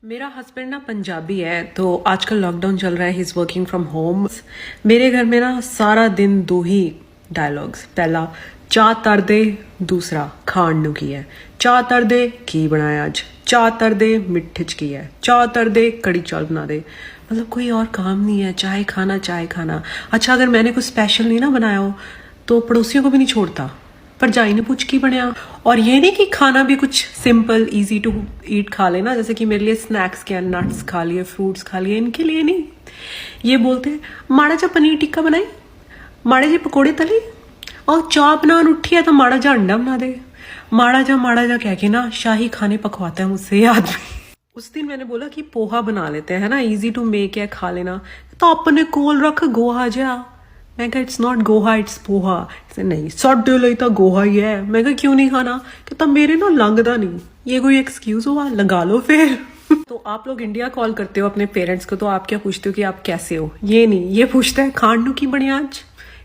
मेरा हस्बैंड ना पंजाबी है, तो आजकल लॉकडाउन चल रहा है, he is working from home. मेरे घर में ना सारा दिन दो ही डायलॉग्स। पहला चाह तर दे, दूसरा खाण नू की है। चाह तर दे की बनाया अज, चाह तर दे मिठे च की है, चाह तर दे कड़ी चौल बना दे। मतलब कोई और काम नहीं है, चाय खाना चाय खाना। अच्छा अगर मैंने कुछ स्पेशल नहीं ना बनाया हो तो पड़ोसियों को भी नहीं छोड़ता, पर जाई ने पूछ की बनया। और ये नहीं कि खाना भी कुछ सिंपल इजी टू ईट खा लेना, जैसे कि मेरे लिए स्नैक्स क्या, नट्स खा लिए, फ्रूट्स खा लिए, इनके लिए नहीं। ये बोलते हैं माड़ा जा पनीर टिक्का बनाई, माड़े जे पकौड़े तले, और चाह बनान उठी है तो माड़ा जा अंडा बना दे। माड़ा जा कह के ना शाही खाने पकवाता है मुझसे ये आदमी। उस दिन मैंने बोला कि पोहा बना लेते हैं ना, इजी टू मेक है, खा लेना। तो अपने कोल रख गोहा जा। मैं कहा इट्स नॉट गोहा इट्स पोहा। इसे नहीं साडे लिए तो गोहा ही है। मैं कहा क्यों नहीं खाना? कहता मेरे ना लंघदा नहीं। ये कोई एक्सक्यूज हुआ? लगा लो फिर। तो आप लोग इंडिया कॉल करते हो अपने पेरेंट्स को, तो आप क्या पूछते हो कि आप कैसे हो? ये नहीं, ये पूछता है खाण नू की बनिया आज,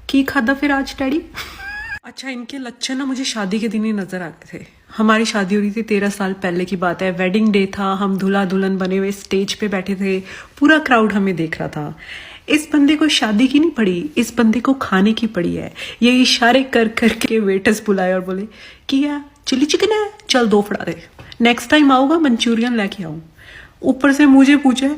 की खादा फिर आज डैडी। अच्छा इनके लक्षण ना मुझे शादी के दिन ही नजर आते थे। हमारी शादी हो रही थी 13 साल पहले की बात है। वेडिंग डे था, हम दूल्हा दुल्हन बने हुए स्टेज पे बैठे थे, पूरा क्राउड हमें देख रहा था। इस बंदे को शादी की नहीं पड़ी, इस बंदे को खाने की पड़ी है। ये इशारे कर करके वेटर्स बुलाए और बोले किया चिली चिकन है, चल 2 फड़ा दे, नेक्स्ट टाइम आऊंगा मंचूरियन लेके आऊं। ऊपर से मुझे पूछे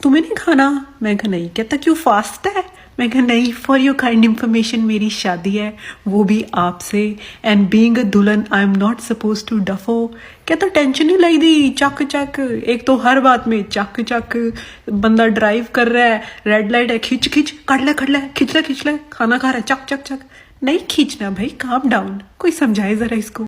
तुम्हें नहीं खाना? मैं कहा नहीं। कहता क्यों फास्ट है? मैं कहा नहीं, फॉर योर काइंड इन्फॉर्मेशन मेरी शादी है, वो भी आपसे, एंड बीइंग अ दुल्हन I am not suppose to डफो। कहता टेंशन नहीं लाई दी, चक चक। एक तो हर बात में चक चक, बंदा ड्राइव कर रहा है, रेड लाइट है, खिंच खिंच, कट ले खिंच ले, खाना खा रहा है, चक चक चक। नहीं खींचना भाई, काम डाउन। कोई समझाए जरा इसको।